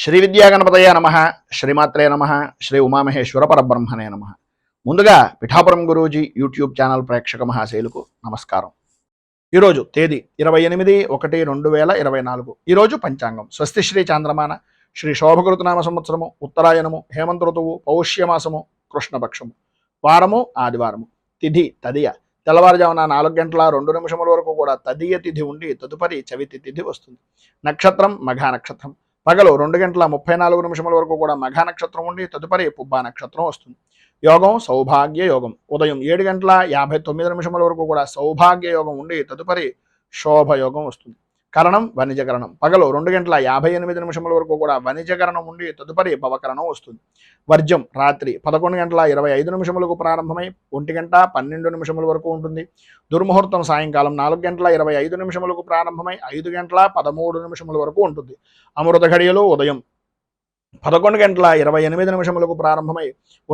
శ్రీ విద్యాగణపతయ నమ, శ్రీమాత్రే నమ, శ్రీ ఉమామహేశ్వర పరబ్రహ్మణే నమ. ముందుగా పిఠాపురం గురూజీ యూట్యూబ్ ఛానల్ ప్రేక్షక మహాశైలకు నమస్కారం. ఈరోజు తేదీ 28/1/2024. ఈరోజు పంచాంగం స్వస్తి శ్రీ చాంద్రమాన శ్రీ శోభకృతనామ సంవత్సరము, ఉత్తరాయణము, హేమంత ఋతువు, పౌష్యమాసము, కృష్ణపక్షము, వారము ఆదివారము. తిథి తదియ, తెల్లవారుజామున 4:02 వరకు కూడా తదియ తిథి ఉండి తదుపరి చవితి తిథి వస్తుంది. నక్షత్రం మఘా నక్షత్రం. పగలు 2:34 వరకు కూడా మఘా నక్షత్రం ఉండి తదుపరి పుబ్బా నక్షత్రం వస్తుంది. యోగం సౌభాగ్య యోగం. ఉదయం 7:59 వరకు కూడా సౌభాగ్య యోగం ఉండి తదుపరి శోభయోగం వస్తుంది. కరణం వణిజకరణం. పగలు 2:58 వరకు కూడా వణిజకరణం ఉండి తదుపరి భవకరణం వస్తుంది. వర్జం రాత్రి 11:25 ప్రారంభమై 1:12 వరకు ఉంటుంది. దుర్ముహూర్తం సాయంకాలం 4:25 ప్రారంభమై 5:13 వరకు ఉంటుంది. అమృత ఘడియలు ఉదయం 11:28 ప్రారంభమై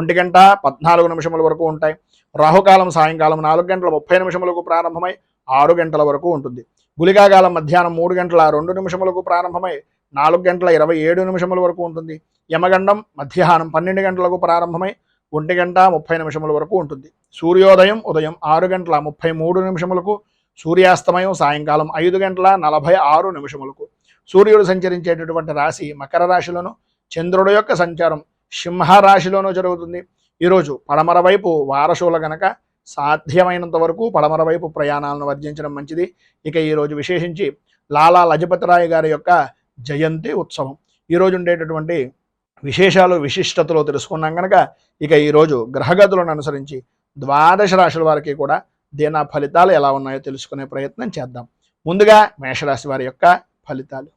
1:14 వరకు ఉంటాయి. రాహుకాలం సాయంకాలం 4:30 ప్రారంభమై 6 గంటల వరకు ఉంటుంది. గుళికాకాలం మధ్యాహ్నం 3:02 ప్రారంభమై 4:27 వరకు ఉంటుంది. యమగండం మధ్యాహ్నం 12 గంటలకు ప్రారంభమై 1:30 వరకు ఉంటుంది. సూర్యోదయం ఉదయం 6:33 సూర్యాస్తమయం సాయంకాలం 5:46 సూర్యుడు సంచరించేటటువంటి రాశి మకర రాశిలోను, చంద్రుడు యొక్క సంచారం సింహరాశిలోనూ జరుగుతుంది. ఈరోజు పడమర వైపు వారశూల గనక సాధ్యమైనంత వరకు పడమర వైపు ప్రయాణాలను వర్జించడం మంచిది. ఇక ఈరోజు విశేషించి లాలా లజపతిరాయ్ గారి యొక్క జయంతి ఉత్సవం. ఈరోజు ఉండేటటువంటి విశేషాలు విశిష్టతలు తెలుసుకున్నాం కనుక ఇక ఈరోజు గ్రహగతులను అనుసరించి 12 రాశుల వారికి కూడా దీనా ఫలితాలు ఎలా ఉన్నాయో తెలుసుకునే ప్రయత్నం చేద్దాం. ముందుగా మేషరాశి వారి యొక్క ఫలితాలు.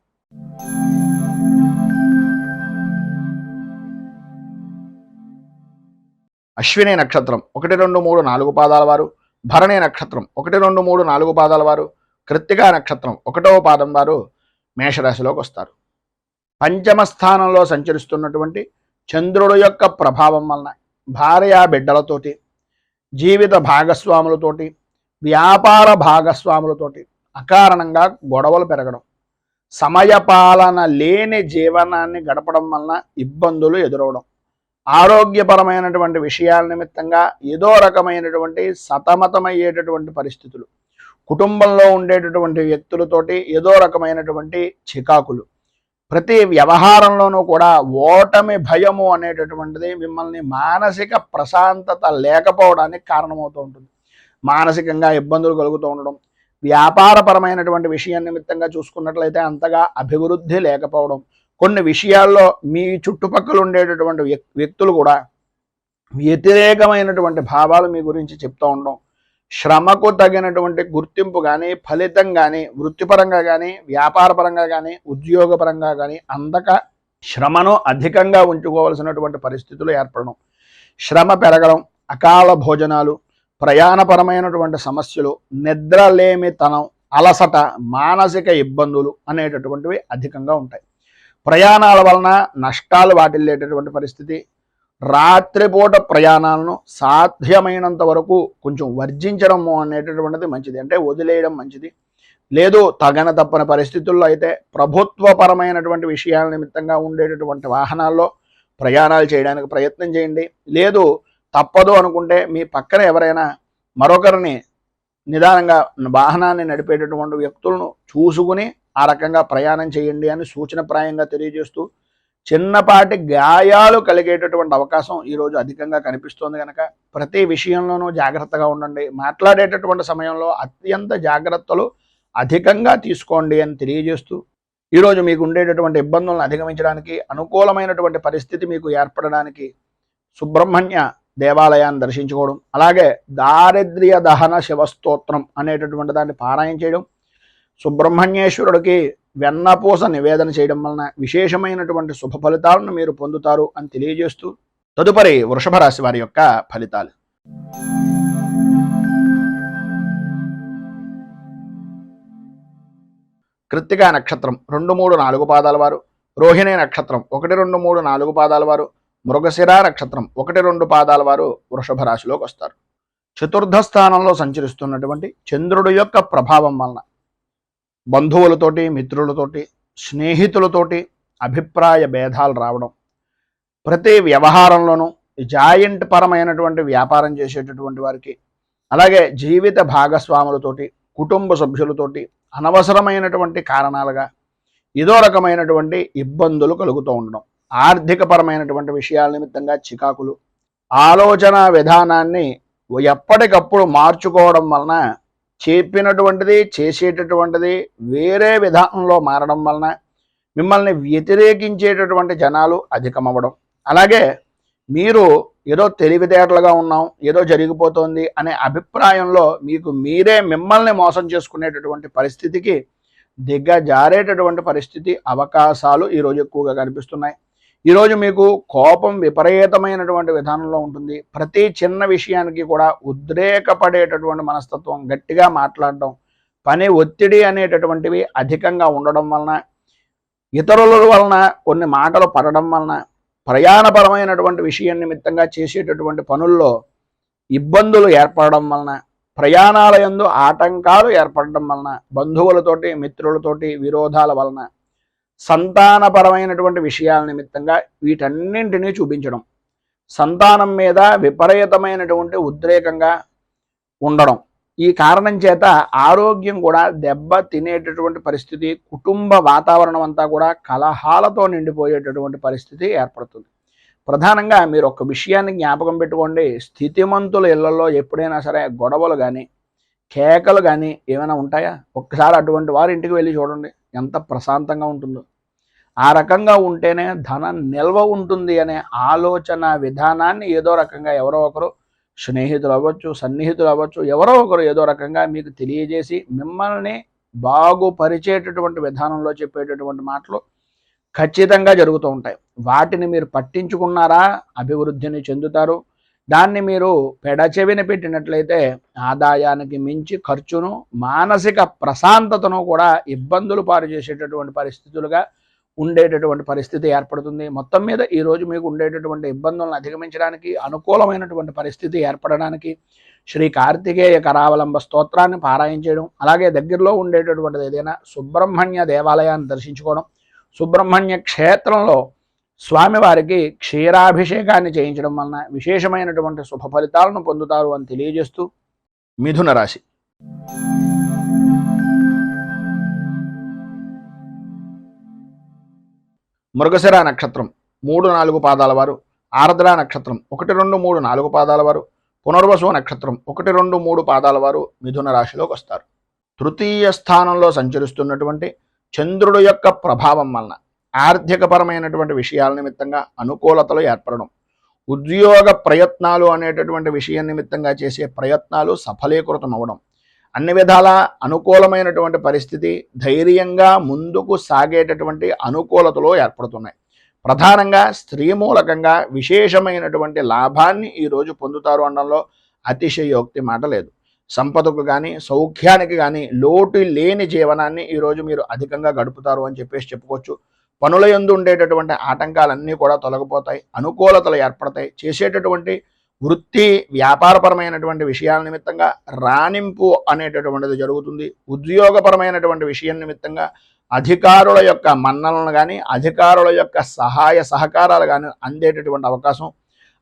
అశ్విని నక్షత్రం 1, 2, 3, 4 పాదాల వారు, భరణి నక్షత్రం 1, 2, 3, 4 పాదాల వారు, కృత్తికా నక్షత్రం 1వ పాదం వారు మేషరాశిలోకి వస్తారు. పంచమ స్థానంలో సంచరిస్తున్నటువంటి చంద్రుడు యొక్క ప్రభావం వలన భార్య బిడ్డలతోటి, జీవిత భాగస్వాములతోటి, వ్యాపార భాగస్వాములతోటి అకారణంగా గొడవలు పెరగడం, సమయపాలన లేని జీవనాన్ని గడపడం వలన ఇబ్బందులు ఎదురవడం, ఆరోగ్యపరమైనటువంటి విషయాల నిమిత్తంగా ఏదో రకమైనటువంటి సతమతమయ్యేటటువంటి పరిస్థితులు, కుటుంబంలో ఉండేటటువంటి వ్యక్తులతోటి ఏదో రకమైనటువంటి చికాకులు, ప్రతి వ్యవహారంలోనూ కూడా ఓటమి భయము అనేటటువంటిది మిమ్మల్ని మానసిక ప్రశాంతత లేకపోవడానికి కారణమవుతూ ఉంటుంది. మానసికంగా ఇబ్బందులు కలుగుతూ ఉండడం, వ్యాపారపరమైనటువంటి విషయం నిమిత్తంగా చూసుకున్నట్లయితే అంతగా అభివృద్ధి లేకపోవడం, కొన్ని విషయాల్లో మీ చుట్టుపక్కల ఉండేటటువంటి వ్యక్తులు కూడా వ్యతిరేకమైనటువంటి భావాలు మీ గురించి చెప్తూ ఉండడం, శ్రమకు తగినటువంటి గుర్తింపు కానీ ఫలితం కానీ వృత్తిపరంగా కానీ వ్యాపారపరంగా కానీ ఉద్యోగపరంగా కానీ అందక శ్రమను అధికంగా ఉంచుకోవాల్సినటువంటి పరిస్థితులు ఏర్పడడం, శ్రమ పెరగడం, అకాల భోజనాలు, ప్రయాణపరమైనటువంటి సమస్యలు, నిద్రలేమితనం, అలసట, మానసిక ఇబ్బందులు అనేటటువంటివి అధికంగా ఉంటాయి. ప్రయాణాల వలన నష్టాలు వాటిల్లేటటువంటి పరిస్థితి, రాత్రిపూట ప్రయాణాలను సాధ్యమైనంత వరకు కొంచెం వర్జించడము అనేటటువంటిది మంచిది, అంటే వదిలేయడం మంచిది. లేదు తగన తప్పని పరిస్థితుల్లో అయితే ప్రభుత్వపరమైనటువంటి విషయాల నిమిత్తంగా ఉండేటటువంటి వాహనాల్లో ప్రయాణాలు చేయడానికి ప్రయత్నం చేయండి. లేదు తప్పదు అనుకుంటే మీ పక్కన ఎవరైనా మరొకరిని నిదానంగా వాహనాన్ని నడిపేటటువంటి వ్యక్తులను చూసుకుని ఆ రకంగా ప్రయాణం చేయండి అని సూచనప్రాయంగా తెలియజేస్తూ, చిన్నపాటి గాయాలు కలిగేటటువంటి అవకాశం ఈరోజు అధికంగా కనిపిస్తోంది కనుక ప్రతి విషయంలోనూ జాగ్రత్తగా ఉండండి. మాట్లాడేటటువంటి సమయంలో అత్యంత జాగ్రత్తలు అధికంగా తీసుకోండి అని తెలియజేస్తూ, ఈరోజు మీకు ఉండేటటువంటి ఇబ్బందులను అధిగమించడానికి అనుకూలమైనటువంటి పరిస్థితి మీకు ఏర్పడడానికి సుబ్రహ్మణ్య దేవాలయాన్ని దర్శించుకోవడం, అలాగే దారిద్ర్య దహన శివస్తోత్రం అనేటటువంటి దాన్ని పారాయణ చేయడం, సుబ్రహ్మణ్యేశ్వరుడికి వెన్నపూస నివేదన చేయడం వలన విశేషమైనటువంటి శుభ ఫలితాలను మీరు పొందుతారు అని తెలియజేస్తూ, తదుపరి వృషభ రాశి వారి యొక్క ఫలితాలు. కృత్తికా నక్షత్రం 2, 3, 4 పాదాల వారు, రోహిణి నక్షత్రం 1, 2, 3, 4 పాదాల వారు, మృగశిర నక్షత్రం 1, 2 పాదాల వారు వృషభ రాశిలోకి వస్తారు. చతుర్థ స్థానంలో సంచరిస్తున్నటువంటి చంద్రుడి యొక్క ప్రభావం వలన బంధువులతోటి, మిత్రులతోటి, స్నేహితులతోటి అభిప్రాయ భేదాలు రావడం, ప్రతి వ్యవహారంలోనూ జాయింట్ పరమైనటువంటి వ్యాపారం చేసేటటువంటి వారికి, అలాగే జీవిత భాగస్వాములతోటి, కుటుంబ సభ్యులతోటి అనవసరమైనటువంటి కారణాలుగా ఏదో రకమైనటువంటి ఇబ్బందులు కలుగుతూ ఉండడం, ఆర్థిక పరమైనటువంటి విషయాల నిమిత్తంగా చికాకులు, ఆలోచన విధానాన్ని ఎప్పటికప్పుడు మార్చుకోవడం వలన చెప్పినటువంటిది చేసేటటువంటిది వేరే విధానంలో మారడం వలన మిమ్మల్ని వ్యతిరేకించేటటువంటి జనాలు అధికమవ్వడం, అలాగే మీరు ఏదో తెలివితేటలుగా ఉన్నాం, ఏదో జరిగిపోతుంది అనే అభిప్రాయంలో మీకు మీరే మిమ్మల్ని మోసం చేసుకునేటటువంటి పరిస్థితికి దిగజారేటటువంటి పరిస్థితి అవకాశాలు ఈరోజు ఎక్కువగా కనిపిస్తున్నాయి. ఈరోజు మీకు కోపం విపరీతమైనటువంటి విధానంలో ఉంటుంది. ప్రతి చిన్న విషయానికి కూడా ఉద్రేకపడేటటువంటి మనస్తత్వం, గట్టిగా మాట్లాడడం, పని ఒత్తిడి అనేటటువంటివి అధికంగా ఉండడం వలన, ఇతరుల వలన కొన్ని మాటలు పడడం వలన, ప్రయాణపరమైనటువంటి విషయం నిమిత్తంగా చేసేటటువంటి పనుల్లో ఇబ్బందులు ఏర్పడడం వలన, ప్రయాణాల యందు ఆటంకాలు ఏర్పడడం వలన, బంధువులతోటి మిత్రులతోటి విరోధాల వలన, సంతానపరమైనటువంటి విషయాల నిమిత్తంగా వీటన్నింటినీ చూపించడం, సంతానం మీద విపరీతమైనటువంటి ఉద్రేకంగా ఉండడం, ఈ కారణం చేత ఆరోగ్యం కూడా దెబ్బ తినేటటువంటి పరిస్థితి, కుటుంబ వాతావరణం అంతా కూడా కలహాలతో నిండిపోయేటటువంటి పరిస్థితి ఏర్పడుతుంది. ప్రధానంగా మీరు ఒక విషయాన్ని జ్ఞాపకం పెట్టుకోండి, స్థితిమంతుల ఇళ్లలో ఎప్పుడైనా సరే గొడవలు కానీ కేకలు కానీ ఏమైనా ఉంటాయా? ఒక్కసారి అటువంటి వారి ఇంటికి వెళ్ళి చూడండి, ఎంత ప్రశాంతంగా ఉంటుందో. ఆ రకంగా ఉంటేనే ధనం నిల్వ ఉంటుంది అనే ఆలోచన విధానాన్ని ఏదో రకంగా ఎవరో ఒకరు, స్నేహితులు అవ్వచ్చు, సన్నిహితులు అవ్వచ్చు, ఎవరో ఒకరు ఏదో రకంగా మీకు తెలియజేసి మిమ్మల్ని బాగుపరిచేటటువంటి విధానంలో చెప్పేటటువంటి మాటలు ఖచ్చితంగా జరుగుతూ ఉంటాయి. వాటిని మీరు పట్టించుకున్నారా అభివృద్ధిని చెందుతారు. దాన్ని మీరు పెడచెవిన పెట్టినట్లయితే ఆదాయానికి మించి ఖర్చును, మానసిక ప్రశాంతతను కూడా ఇబ్బందులు పాలు చేసేటటువంటి పరిస్థితులుగా ఉండేటటువంటి పరిస్థితి ఏర్పడుతుంది. మొత్తం మీద ఈరోజు మీకు ఉండేటటువంటి ఇబ్బందులను అధిగమించడానికి, అనుకూలమైనటువంటి పరిస్థితి ఏర్పడడానికి శ్రీ కార్తికేయ కరావలంబ స్తోత్రాన్ని పారాయణ చేయడం, అలాగే దగ్గరలో ఉండేటటువంటిది ఏదైనా సుబ్రహ్మణ్య దేవాలయాన్ని దర్శించుకోవడం, సుబ్రహ్మణ్య క్షేత్రంలో స్వామివారికి క్షీరాభిషేకాన్ని చేయించడం వలన విశేషమైనటువంటి శుభ ఫలితాలను పొందుతారు అని తెలియజేస్తూ, మిథున రాశి. మృగశిర నక్షత్రం 3-4 పాదాల వారు, ఆర్ద్ర నక్షత్రం 1, 2, 3, 4 పాదాల వారు, పునర్వసు నక్షత్రం 1, 2, 3 పాదాల వారు మిథున రాశిలోకి వస్తారు. తృతీయ స్థానంలో సంచరిస్తున్నటువంటి చంద్రుడు యొక్క ప్రభావం వలన ఆర్థికపరమైనటువంటి విషయాల నిమిత్తంగా అనుకూలతలు ఏర్పడడం, ఉద్యోగ ప్రయత్నాలు అనేటటువంటి విషయం నిమిత్తంగా చేసే ప్రయత్నాలు సఫలీకృతం అవ్వడం, అన్ని విధాల అనుకూలమైనటువంటి పరిస్థితి, ధైర్యంగా ముందుకు సాగేటటువంటి అనుకూలతలు ఏర్పడుతున్నాయి. ప్రధానంగా స్త్రీ మూలకంగా విశేషమైనటువంటి లాభాన్ని ఈరోజు పొందుతారు అనడంలో అతిశయోక్తి మాట లేదు. సంపదకు కానీ సౌఖ్యానికి కానీ లోటు లేని జీవనాన్ని ఈరోజు మీరు అధికంగా గడుపుతారు అని చెప్పుకోవచ్చు. పనుల యందు ఉండేటటువంటి ఆటంకాలన్నీ కూడా తొలగిపోతాయి, అనుకూలతలు ఏర్పడతాయి. చేసేటటువంటి వృత్తి వ్యాపారపరమైనటువంటి విషయాల నిమిత్తంగా రాణింపు అనేటటువంటిది జరుగుతుంది. ఉద్యోగపరమైనటువంటి విషయం నిమిత్తంగా అధికారుల యొక్క మన్నలను కానీ, అధికారుల యొక్క సహాయ సహకారాలు కానీ అందేటటువంటి అవకాశం,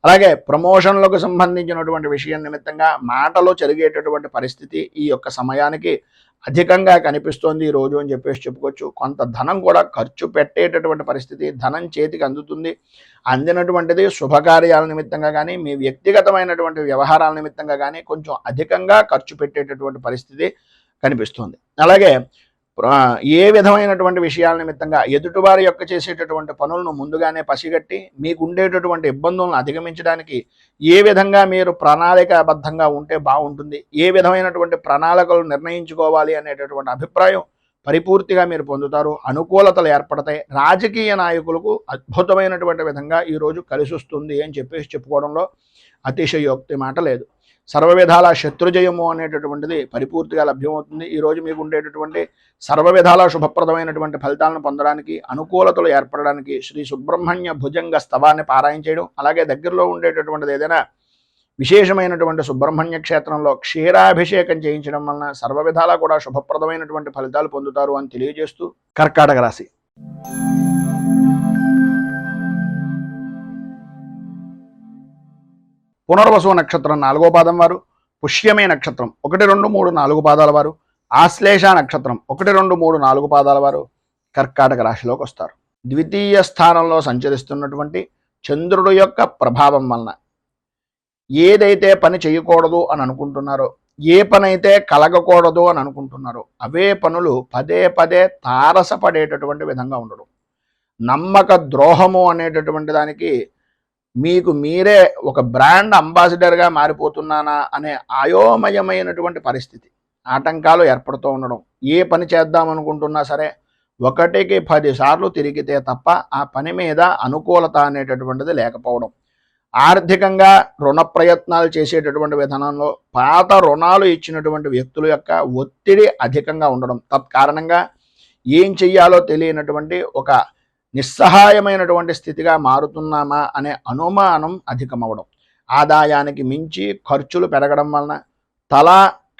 అలాగే ప్రమోషన్లకు సంబంధించినటువంటి విషయం నిమిత్తంగా మాటలో జరిగేటటువంటి పరిస్థితి ఈ యొక్క సమయానికి అధికంగా కనిపిస్తోంది ఈరోజు అని చెప్పుకోవచ్చు. కొంత ధనం కూడా ఖర్చు పెట్టేటటువంటి పరిస్థితి, ధనం చేతికి అందుతుంది. అందినటువంటిది శుభకార్యాల నిమిత్తంగా కానీ, మీ వ్యక్తిగతమైనటువంటి వ్యవహారాల నిమిత్తంగా కానీ కొంచెం అధికంగా ఖర్చు పెట్టేటటువంటి పరిస్థితి కనిపిస్తుంది. అలాగే ఏ విధమైనటువంటి విషయాల నిమిత్తంగా ఎదుటివారి యొక్క చేసేటటువంటి పనులను ముందుగానే పసిగట్టి మీకు ఉండేటటువంటి ఇబ్బందులను అధిగమించడానికి ఏ విధంగా మీరు ప్రణాళికాబద్ధంగా ఉంటే బాగుంటుంది, ఏ విధమైనటువంటి ప్రణాళికలు నిర్ణయించుకోవాలి అనేటటువంటి అభిప్రాయం పరిపూర్తిగా మీరు పొందుతారు. అనుకూలతలు ఏర్పడతాయి. రాజకీయ నాయకులకు అద్భుతమైనటువంటి విధంగా ఈరోజు కలిసి వస్తుంది అని చెప్పుకోవడంలో అతిశయోక్తి మాట లేదు. సర్వవిధాల శత్రుజయము అనేటటువంటిది పరిపూర్తిగా లభ్యమవుతుంది. ఈరోజు మీకు ఉండేటటువంటి సర్వవిధాల శుభప్రదమైనటువంటి ఫలితాలను పొందడానికి, అనుకూలతలు ఏర్పడడానికి శ్రీ సుబ్రహ్మణ్య భుజంగ స్తవాన్ని పారాయణ చేయడం, అలాగే దగ్గరలో ఉండేటటువంటిది ఏదైనా విశేషమైనటువంటి సుబ్రహ్మణ్య క్షేత్రంలో క్షీరాభిషేకం చేయించడం వలన సర్వవిధాలా కూడా శుభప్రదమైనటువంటి ఫలితాలు పొందుతారు అని తెలియజేస్తూ, కర్కాటక రాశి. పునర్వసు నక్షత్రం 4వ పాదం వారు, పుష్యమే నక్షత్రం 1, 2, 3, 4 పాదాల వారు, ఆశ్లేష నక్షత్రం 1, 2, 3, 4 పాదాల వారు కర్కాటక రాశిలోకి వస్తారు. ద్వితీయ స్థానంలో సంచరిస్తున్నటువంటి చంద్రుడు యొక్క ప్రభావం వలన ఏదైతే పని చేయకూడదు అని అనుకుంటున్నారో, ఏ పని అయితే కలగకూడదు అని అనుకుంటున్నారో అవే పనులు పదే పదే తారసపడేటటువంటి విధంగా ఉండడం, నమ్మక ద్రోహము అనేటటువంటి దానికి మీకు మీరే ఒక బ్రాండ్ అంబాసిడర్గా మారిపోతున్నానా అనే అయోమయమైనటువంటి పరిస్థితి, ఆటంకాలు ఏర్పడుతూ ఉండడం. ఏ పని చేద్దాం అనుకుంటున్నా సరే 1కి 10 సార్లు తిరిగితే తప్ప ఆ పని మీద అనుకూలత అనేటటువంటిది లేకపోవడం, ఆర్థికంగా రుణ ప్రయత్నాలు చేసేటటువంటి విధానంలో పాత రుణాలు ఇచ్చినటువంటి వ్యక్తుల యొక్క ఒత్తిడి అధికంగా ఉండడం, తత్కారణంగా ఏం చెయ్యాలో తెలియనటువంటి ఒక నిస్సహాయమైనటువంటి స్థితిగా మారుతున్నామా అనే అనుమానం అధికమవడం, ఆదాయానికి మించి ఖర్చులు పెరగడం వలన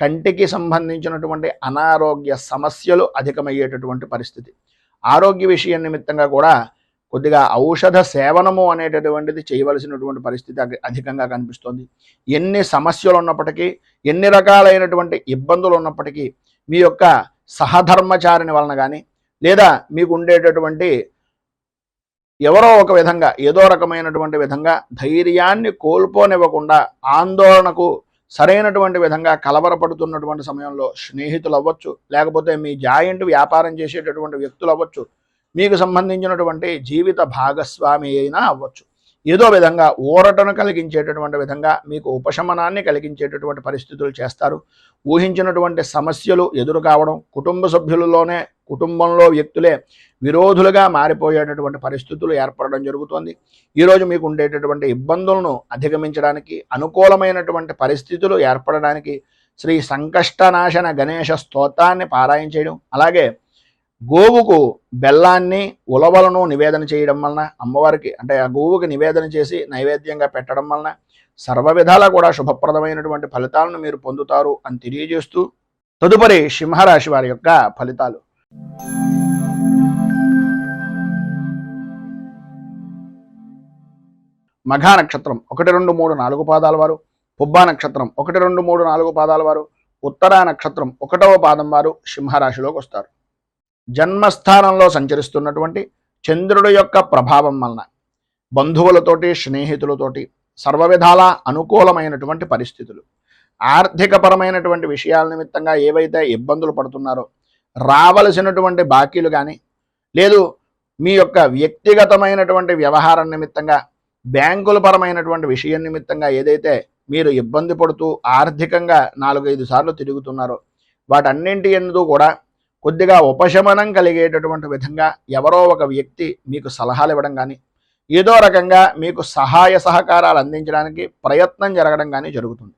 కంటికి సంబంధించినటువంటి అనారోగ్య సమస్యలు అధికమయ్యేటటువంటి పరిస్థితి, ఆరోగ్య విషయం నిమిత్తంగా కూడా కొద్దిగా ఔషధ సేవనము అనేటటువంటిది చేయవలసినటువంటి పరిస్థితి అధికంగా కనిపిస్తోంది. ఎన్ని సమస్యలు ఉన్నప్పటికీ, ఎన్ని రకాలైనటువంటి ఇబ్బందులు ఉన్నప్పటికీ మీ యొక్క సహధర్మచారిని వలన కానీ, లేదా మీకు ఉండేటటువంటి ఎవరో ఒక విధంగా ఏదో రకమైనటువంటి విధంగా ధైర్యాన్ని కోల్పోనివ్వకుండా, ఆందోళనకు సరైనటువంటి విధంగా కలవరపడుతున్నటువంటి సమయంలో స్నేహితులు అవ్వచ్చు, లేకపోతే మీ జాయింట్ వ్యాపారం చేసేటటువంటి వ్యక్తులు అవ్వచ్చు, మీకు సంబంధించినటువంటి జీవిత భాగస్వామి అయినా అవ్వచ్చు, ఏదో విధంగా ఊరటను కలిగించేటటువంటి విధంగా మీకు ఉపశమనాన్ని కలిగించేటటువంటి పరిస్థితులు చేస్తారు. ఊహించినటువంటి సమస్యలు ఎదురు కావడం, కుటుంబ సభ్యులలోనే కుటుంబంలో వ్యక్తులే విరోధులుగా మారిపోయేటటువంటి పరిస్థితులు ఏర్పడడం జరుగుతుంది. ఈరోజు మీకు ఉండేటటువంటి ఇబ్బందులను అధిగమించడానికి, అనుకూలమైనటువంటి పరిస్థితులు ఏర్పడడానికి శ్రీ సంకష్టనాశన గణేశ స్తోత్రాన్ని పారాయణ చేయడం, అలాగే గోవుకు బెల్లాన్ని ఉలవలను నివేదన చేయడం వలన, అమ్మవారికి అంటే ఆ గోవుకి నివేదన చేసి నైవేద్యంగా పెట్టడం వలన సర్వ విధాలా కూడా శుభప్రదమైనటువంటి ఫలితాలను మీరు పొందుతారు అని తెలియజేస్తూ, తదుపరి సింహరాశి వారి యొక్క ఫలితాలు. మఘా నక్షత్రం 1, 2, 3, 4 పాదాల వారు, పుబ్బా నక్షత్రం 1, 2, 3, 4 పాదాల వారు, ఉత్తరా నక్షత్రం 1వ పాదం వారు సింహరాశిలోకి వస్తారు. జన్మస్థానంలో సంచరిస్తున్నటువంటి చంద్రుడి యొక్క ప్రభావం వలన బంధువులతోటి, స్నేహితులతోటి సర్వవిధాల అనుకూలమైనటువంటి పరిస్థితులు, ఆర్థికపరమైనటువంటి విషయాల నిమిత్తంగా ఏవైతే ఇబ్బందులు పడుతున్నారో రావలసినటువంటి బాకీలు కానీ, లేదు మీ యొక్క వ్యక్తిగతమైనటువంటి వ్యవహారం నిమిత్తంగా బ్యాంకుల పరమైనటువంటి విషయం నిమిత్తంగా ఏదైతే మీరు ఇబ్బంది పడుతూ ఆర్థికంగా 4-5 సార్లు తిరుగుతున్నారో వాటన్నింటి యందు కూడా కొద్దిగా ఉపశమనం కలిగేటటువంటి విధంగా ఎవరో ఒక వ్యక్తి మీకు సలహాలు ఇవ్వడం కానీ, ఏదో రకంగా మీకు సహాయ సహకారాలు అందించడానికి ప్రయత్నం జరగడం కానీ జరుగుతుంది.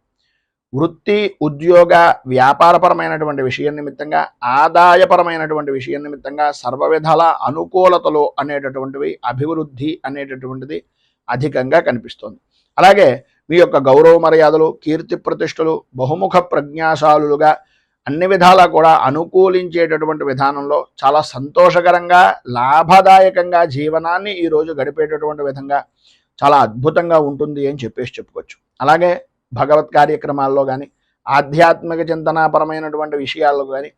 వృత్తి, ఉద్యోగ, వ్యాపారపరమైనటువంటి విషయం నిమిత్తంగా, ఆదాయపరమైనటువంటి విషయం నిమిత్తంగా సర్వ విధాల అనుకూలతలు అనేటటువంటివి, అభివృద్ధి అనేటటువంటిది అధికంగా కనిపిస్తుంది. అలాగే మీ యొక్క గౌరవ మర్యాదలు, కీర్తి ప్రతిష్టలు బహుముఖ ప్రజ్ఞాశాలుగా అన్ని విధాలా కూడా అనుకూలించేటటువంటి విధానంలో చాలా సంతోషకరంగా, లాభదాయకంగా జీవనాన్ని ఈరోజు గడిపేటటువంటి విధంగా చాలా అద్భుతంగా ఉంటుంది అని చెప్పుకోవచ్చు. అలాగే భగవత్ కార్యక్రమాల్లో కానీ, ఆధ్యాత్మిక చింతనాపరమైనటువంటి విషయాల్లో కానీ,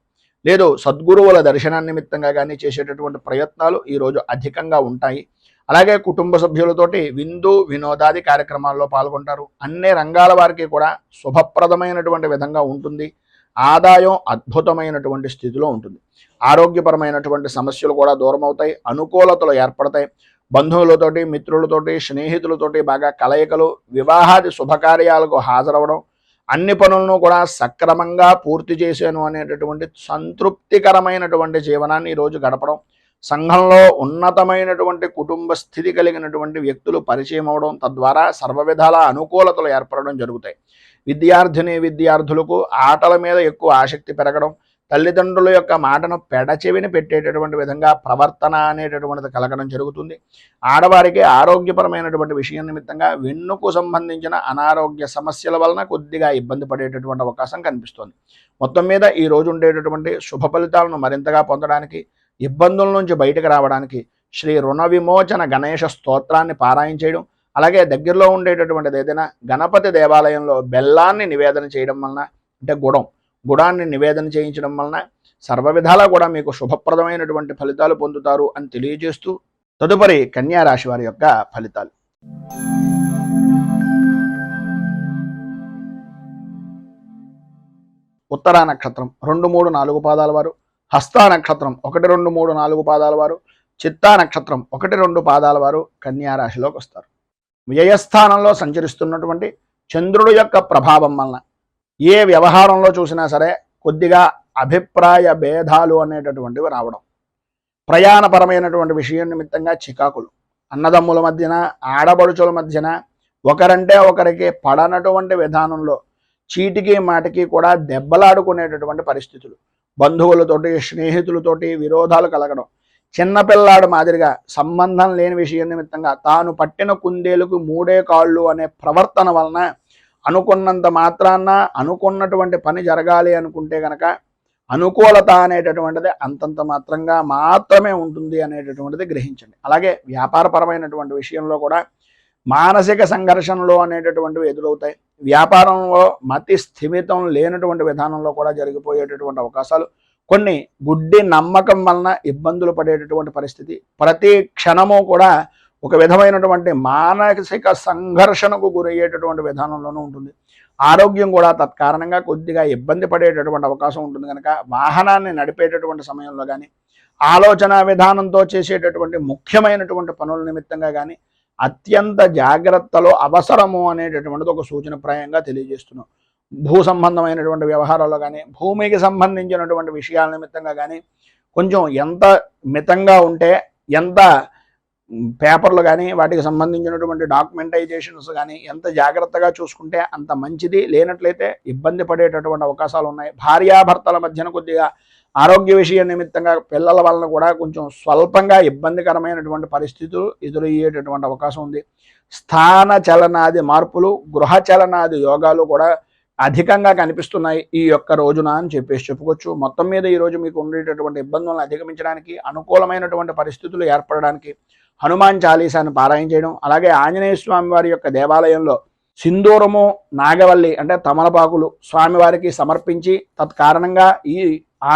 లేదు సద్గురువుల దర్శన నిమిత్తంగా కానీ చేసేటటువంటి ప్రయత్నాలు ఈరోజు అధికంగా ఉంటాయి. అలాగే కుటుంబ సభ్యులతోటి విందు వినోదాది కార్యక్రమాల్లో పాల్గొంటారు. అన్ని రంగాల వారికి కూడా శుభప్రదమైనటువంటి విధంగా ఉంటుంది. ఆదాయం అద్భుతమైనటువంటి స్థితిలో ఉంటుంది. ఆరోగ్యపరమైనటువంటి సమస్యలు కూడా దూరం అవుతాయి, అనుకూలతలు ఏర్పడతాయి. బంధువులతోటి, మిత్రులతోటి, స్నేహితులతోటి బాగా కలయికలు, వివాహాది శుభకార్యాలకు హాజరవడం, అన్ని పనులను కూడా సక్రమంగా పూర్తి చేశాను అనేటటువంటి సంతృప్తికరమైనటువంటి జీవనాన్ని ఈరోజు గడపడం, సంఘంలో ఉన్నతమైనటువంటి కుటుంబ స్థితి కలిగినటువంటి వ్యక్తులు పరిచయం అవడం, తద్వారా సర్వవిధాల అనుకూలతలు ఏర్పడడం జరుగుతాయి. విద్యార్థులకు ఆటల మీద ఎక్కువ ఆసక్తి పెరగడం, తల్లిదండ్రుల యొక్క మాటను పెడచెవిని పెట్టేటటువంటి విధంగా ప్రవర్తన అనేటటువంటిది కలగడం జరుగుతుంది. ఆడవారికి ఆరోగ్యపరమైనటువంటి విషయం నిమిత్తంగా వెన్నుకు సంబంధించిన అనారోగ్య సమస్యల వలన కొద్దిగా ఇబ్బంది పడేటటువంటి అవకాశం కనిపిస్తుంది. మొత్తం మీద ఈ రోజు ఉండేటటువంటి శుభ ఫలితాలను మరింతగా పొందడానికి, ఇబ్బందుల నుంచి బయటకు రావడానికి శ్రీ రుణ విమోచన గణేశ స్తోత్రాన్ని పారాయణ చేయడం, అలాగే దగ్గరలో ఉండేటటువంటిది ఏదైనా గణపతి దేవాలయంలో బెల్లాన్ని నివేదన చేయడం వలన, అంటే గుడాన్ని నివేదన చేయించడం వలన సర్వ విధాలా కూడా మీకు శుభప్రదమైనటువంటి ఫలితాలు పొందుతారు అని తెలియజేస్తూ, తదుపరి కన్యా రాశి వారి యొక్క ఫలితాలు. ఉత్తరా నక్షత్రం 2, 3, 4 పాదాల వారు, హస్తా నక్షత్రం 1, 2, 3, 4 పాదాల వారు, చిత్తా నక్షత్రం 1, 2 పాదాల వారు కన్యా రాశిలోకి వస్తారు. వ్యయస్థానంలో సంచరిస్తున్నటువంటి చంద్రుడు యొక్క ప్రభావం వలన ఏ వ్యవహారంలో చూసినా సరే కొద్దిగా అభిప్రాయ భేదాలు అనేటటువంటివి రావడం, ప్రయాణపరమైనటువంటి విషయం నిమిత్తంగా చికాకులు, అన్నదమ్ముల మధ్యన ఆడబడుచుల మధ్యన ఒకరంటే ఒకరికి పడనటువంటి విధానంలో చీటికి మాటికి కూడా దెబ్బలాడుకునేటటువంటి పరిస్థితులు, బంధువులతోటి స్నేహితులతోటి విరోధాలు కలగడం, చిన్నపిల్లాడు మాదిరిగా సంబంధం లేని విషయం నిమిత్తంగా తాను పట్టిన కుందేలుకు 3 కాళ్ళు అనే ప్రవర్తన వలన అనుకున్నంత మాత్రాన అనుకున్నటువంటి పని జరగాలి అనుకుంటే గనక అనుకూలత అనేటటువంటిది అంతంత మాత్రంగా మాత్రమే ఉంటుంది అనేటటువంటిది గ్రహించండి. అలాగే వ్యాపారపరమైనటువంటి విషయంలో కూడా మానసిక సంఘర్షణలు అనేటటువంటివి ఎదురవుతాయి. వ్యాపారంలో మతి స్థిమితం లేనటువంటి విధానంలో కూడా జరిగిపోయేటటువంటి అవకాశాలు, కొన్ని గుడ్డి నమ్మకం వలన ఇబ్బందులు పడేటటువంటి పరిస్థితి, ప్రతి క్షణము కూడా ఒక విధమైనటువంటి మానసిక సంఘర్షణకు గురయ్యేటటువంటి విధానంలోనూ ఉంటుంది. ఆరోగ్యం కూడా తత్కారణంగా కొద్దిగా ఇబ్బంది పడేటటువంటి అవకాశం ఉంటుంది కనుక వాహనాన్ని నడిపేటటువంటి సమయంలో కానీ, ఆలోచన విధానంతో చేసేటటువంటి ముఖ్యమైనటువంటి పనుల నిమిత్తంగా కానీ అత్యంత జాగ్రత్తలో అవసరము అనేటటువంటిది ఒక సూచనప్రాయంగా తెలియజేస్తున్నాం. భూ సంబంధమైనటువంటి వ్యవహారాల్లో కానీ, భూమికి సంబంధించినటువంటి విషయాల నిమిత్తంగా కానీ కొంచెం ఎంత మితంగా ఉంటే, ఎంత పేపర్లు కానీ వాటికి సంబంధించినటువంటి డాక్యుమెంటైజేషన్స్ కానీ ఎంత జాగ్రత్తగా చూసుకుంటే అంత మంచిది. లేనట్లయితే ఇబ్బంది పడేటటువంటి అవకాశాలు ఉన్నాయి. భార్యాభర్తల మధ్యన కొద్దిగా ఆరోగ్య విషయం నిమిత్తంగా పిల్లల వలన కూడా కొంచెం స్వల్పంగా ఇబ్బందికరమైనటువంటి పరిస్థితులు ఎదురయ్యేటటువంటి అవకాశం ఉంది. స్థాన చలనాది మార్పులు, గృహ చలనాది యోగాలు కూడా అధికంగా కనిపిస్తున్నాయి ఈ యొక్క రోజున అని చెప్పుకోవచ్చు. మొత్తం మీద ఈరోజు మీకు ఉండేటటువంటి ఇబ్బందులను అధిగమించడానికి, అనుకూలమైనటువంటి పరిస్థితులు ఏర్పడడానికి హనుమాన్ చాలీసాను పారాయణ చేయడం, అలాగే ఆంజనేయ స్వామి వారి యొక్క దేవాలయంలో సింధూరము, నాగవల్లి అంటే తమలపాకులు స్వామివారికి సమర్పించి తత్కారణంగా ఈ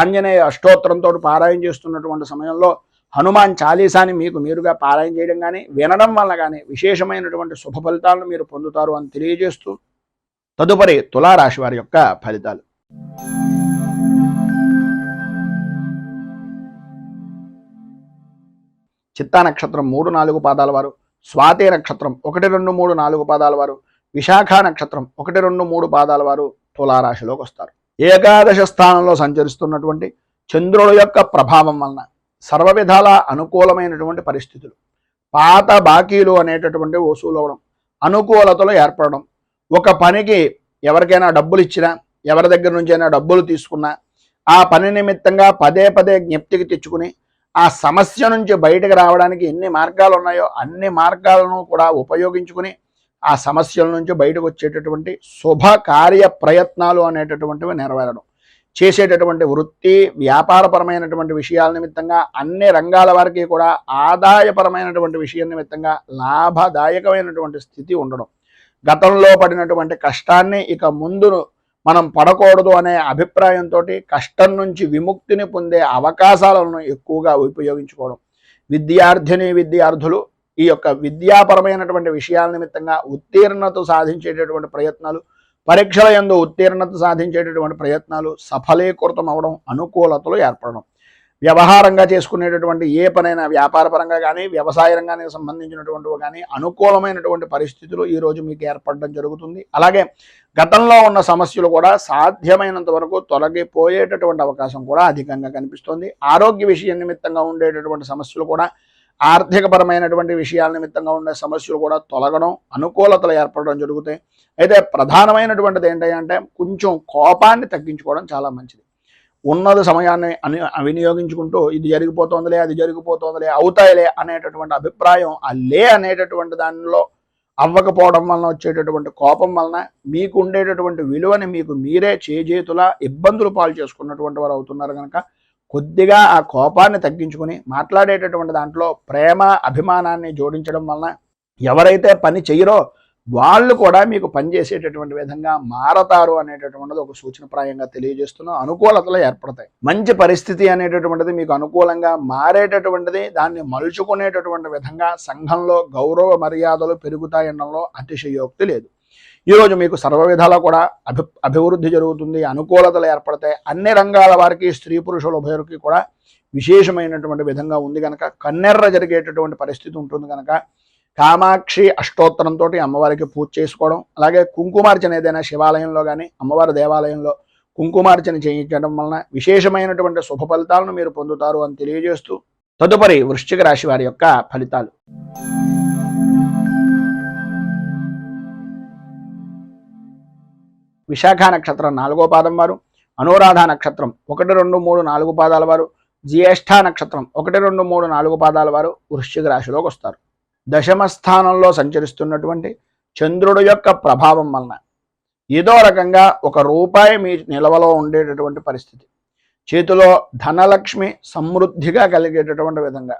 ఆంజనేయ అష్టోత్తరంతో పారాయణ చేస్తున్నటువంటి సమయంలో హనుమాన్ చాలీసాని మీకు మీరుగా పారాయణ చేయడం కానీ వినడం వల్ల కానీ విశేషమైనటువంటి శుభ ఫలితాలను మీరు పొందుతారు అని తెలియజేస్తూ, తదుపరి తులారాశి వారి యొక్క ఫలితాలు. చిత్తా నక్షత్రం 3, 4 పాదాల వారు, స్వాతి నక్షత్రం 1, 2, 3, 4 పాదాల వారు, విశాఖ నక్షత్రం 1, 2, 3 పాదాల వారు తులారాశిలోకి వస్తారు. ఏకాదశ స్థానంలో సంచరిస్తున్నటువంటి చంద్రుడు యొక్క ప్రభావం వలన సర్వ విధాల అనుకూలమైనటువంటి పరిస్థితులు, పాత బాకీలు అనేటటువంటి వసూలు అవడం, అనుకూలతలు ఏర్పడడం, ఒక పనికి ఎవరికైనా డబ్బులు ఇచ్చినా, ఎవరి దగ్గర నుంచైనా డబ్బులు తీసుకున్నా ఆ పని నిమిత్తంగా పదే పదే జ్ఞప్తికి తెచ్చుకుని ఆ సమస్య నుంచి బయటకు రావడానికి ఎన్ని మార్గాలు ఉన్నాయో అన్ని మార్గాలను కూడా ఉపయోగించుకుని ఆ సమస్యల నుంచి బయటకు వచ్చేటటువంటి శుభ కార్య ప్రయత్నాలు అనేటటువంటివి నెరవేరడం, చేసేటటువంటి వృత్తి వ్యాపారపరమైనటువంటి విషయాల నిమిత్తంగా అన్ని రంగాల వారికి కూడా ఆదాయపరమైనటువంటి విషయం నిమిత్తంగా లాభదాయకమైనటువంటి స్థితి ఉండడం, గతంలో పడినటువంటి కష్టాన్ని ఇక ముందు మనం పడకూడదు అనే అభిప్రాయంతో కష్టం నుంచి విముక్తిని పొందే అవకాశాలను ఎక్కువగా ఉపయోగించుకోవడం, విద్యార్థులు ఈ యొక్క విద్యాపరమైనటువంటి విషయాల నిమిత్తంగా ఉత్తీర్ణత సాధించేటటువంటి ప్రయత్నాలు, పరీక్షల యందు ఉత్తీర్ణత సాధించేటటువంటి ప్రయత్నాలు సఫలీకృతం అవడం, అనుకూలతలు ఏర్పడడం, వ్యవహారంగా చేసుకునేటటువంటి ఏ పనైనా వ్యాపారపరంగా కానీ వ్యవసాయ రంగానికి సంబంధించినటువంటివి కానీ అనుకూలమైనటువంటి పరిస్థితులు ఈరోజు మీకు ఏర్పడడం జరుగుతుంది. అలాగే గతంలో ఉన్న సమస్యలు కూడా సాధ్యమైనంత వరకు తొలగిపోయేటటువంటి అవకాశం కూడా అధికంగా కనిపిస్తుంది. ఆరోగ్య విషయం నిమిత్తంగా ఉండేటటువంటి సమస్యలు కూడా, ఆర్థికపరమైనటువంటి విషయాల నిమిత్తంగా ఉండే సమస్యలు కూడా తొలగడం, అనుకూలతలు ఏర్పడడం జరుగుతాయి. అయితే ప్రధానమైనటువంటిది ఏంటంటే కొంచెం కోపాన్ని తగ్గించుకోవడం చాలా మంచిది. ఉన్నది సమయాన్ని వినియోగించుకుంటూ ఇది జరిగిపోతుందిలే, అది జరిగిపోతుందిలే, అవుతాయిలే అనేటటువంటి అభిప్రాయం అనేటటువంటి దానిలో అవ్వకపోవడం వలన వచ్చేటటువంటి కోపం వలన మీకు ఉండేటటువంటి విలువని మీకు మీరే చేజేతులా ఇబ్బందులు పాలు చేసుకున్నటువంటి వారు అవుతున్నారు కనుక కొద్దిగా ఆ కోపాన్ని తగ్గించుకుని మాట్లాడేటటువంటి దాంట్లో ప్రేమ అభిమానాన్ని జోడించడం వలన ఎవరైతే పని చెయ్యరో వాళ్ళు కూడా మీకు పనిచేసేటటువంటి విధంగా మారతారు అనేటటువంటిది ఒక సూచనప్రాయంగా తెలియజేస్తున్నాం. అనుకూలతలు ఏర్పడతాయి. మంచి పరిస్థితి అనేటటువంటిది మీకు అనుకూలంగా మారేటటువంటిది, దాన్ని మలుచుకునేటటువంటి విధంగా సంఘంలో గౌరవ మర్యాదలు పెరుగుతాయనడంలో అతిశయోక్తి లేదు. ఈరోజు మీకు సర్వ విధాలా కూడా అభివృద్ధి జరుగుతుంది, అనుకూలతలు ఏర్పడతాయి. అన్ని రంగాల వారికి, స్త్రీ పురుషుల ఉభయులకి కూడా విశేషమైనటువంటి విధంగా ఉంది కనుక కన్నెర్ర జరిగేటటువంటి పరిస్థితి ఉంటుంది కనుక కామాక్షి అష్టోత్తరంతో అమ్మవారికి పూజ చేసుకోవడం, అలాగే కుంకుమార్చన ఏదైనా శివాలయంలో కానీ అమ్మవారి దేవాలయంలో కుంకుమార్చన చేయించడం వలన విశేషమైనటువంటి శుభ ఫలితాలను మీరు పొందుతారు అని తెలియజేస్తూ తదుపరి వృశ్చిక రాశి వారి యొక్క ఫలితాలు. విశాఖ నక్షత్రం 4వ పాదం వారు, అనురాధ నక్షత్రం 1, 2, 3, 4 పాదాల వారు, జ్యేష్ఠ నక్షత్రం 1, 2, 3, 4 పాదాల వారు వృశ్చిక రాశిలోకి వస్తారు. దశమ స్థానంలో సంచరిస్తున్నటువంటి చంద్రుడు యొక్క ప్రభావం వలన ఏదో రకంగా ₹1 మీ నిల్వలో ఉండేటటువంటి పరిస్థితి, చేతిలో ధనలక్ష్మి సమృద్ధిగా కలిగేటటువంటి విధంగా,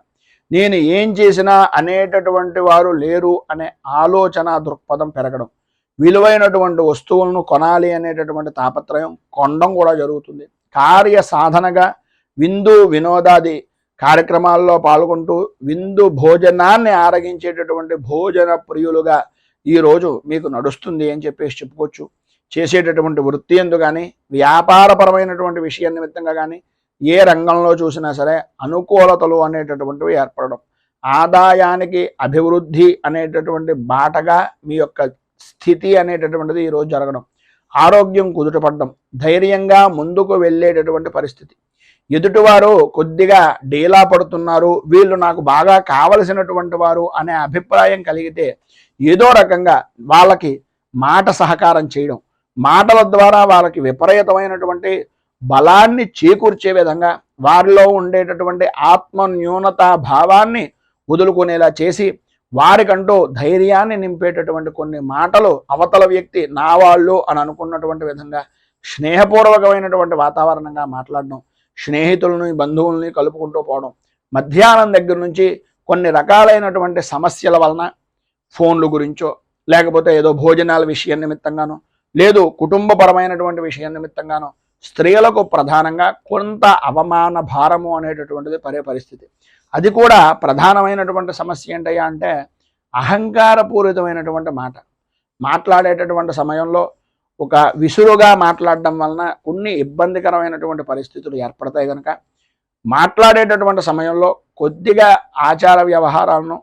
నేను ఏం చేసినా అనేటటువంటి వారు లేరు అనే ఆలోచన దృక్పథం పెరగడం, విలువైనటువంటి వస్తువులను కొనాలి అనేటటువంటి తాపత్రయం కొనడం కూడా జరుగుతుంది. కార్య సాధనగా విందు వినోదాది కార్యక్రమాల్లో పాల్గొంటూ విందు భోజనాన్ని ఆరగించేటటువంటి భోజన ప్రియులుగా ఈరోజు మీకు నడుస్తుంది అని చెప్పేసి చెప్పుకోవచ్చు. చేసేటటువంటి వృత్తి ఎందు కానీ వ్యాపారపరమైనటువంటి విషయం నిమిత్తంగా కానీ ఏ రంగంలో చూసినా సరే అనుకూలతలు అనేటటువంటివి ఏర్పడడం, ఆదాయానికి అభివృద్ధి అనేటటువంటి బాటగా మీ యొక్క స్థితి అనేటటువంటిది ఈరోజు జరగడం, ఆరోగ్యం కుదుటపడడం, ధైర్యంగా ముందుకు వెళ్ళేటటువంటి పరిస్థితి. ఎదుటివారు కొద్దిగా డీలా పడుతున్నారు, వీళ్ళు నాకు బాగా కావలసినటువంటి వారు అనే అభిప్రాయం కలిగితే ఏదో రకంగా వాళ్ళకి మాట సహకారం చేయడం, మాటల ద్వారా వాళ్ళకి విపరీతమైనటువంటి బలాన్ని చేకూర్చే విధంగా వారిలో ఉండేటటువంటి ఆత్మ న్యూనతా భావాన్ని వదులుకునేలా చేసి వారికంటూ ధైర్యాన్ని నింపేటటువంటి కొన్ని మాటలు అవతల వ్యక్తి నా వాళ్ళు అని అనుకున్నటువంటి విధంగా స్నేహపూర్వకమైనటువంటి వాతావరణంగా మాట్లాడడం, స్నేహితులని బంధువుల్ని కలుపుకుంటూ పోవడం, మధ్యాహ్నం దగ్గర నుంచి కొన్ని రకాలైనటువంటి సమస్యల వలన ఫోన్లు గురించో లేకపోతే ఏదో భోజనాల విషయం నిమిత్తంగానో లేదు కుటుంబపరమైనటువంటి విషయం నిమిత్తంగానో స్త్రీలకు ప్రధానంగా కొంత అవమాన భారము అనేటటువంటిది పడే పరిస్థితి. అది కూడా ప్రధానమైనటువంటి సమస్య ఏంటయ్యా అంటే అహంకారపూరితమైనటువంటి మాట్లాడేటటువంటి సమయంలో ఒక విసురుగా మాట్లాడడం వలన కొన్ని ఇబ్బందికరమైనటువంటి పరిస్థితులు ఏర్పడతాయి కనుక మాట్లాడేటటువంటి సమయంలో కొద్దిగా ఆచార వ్యవహారాలను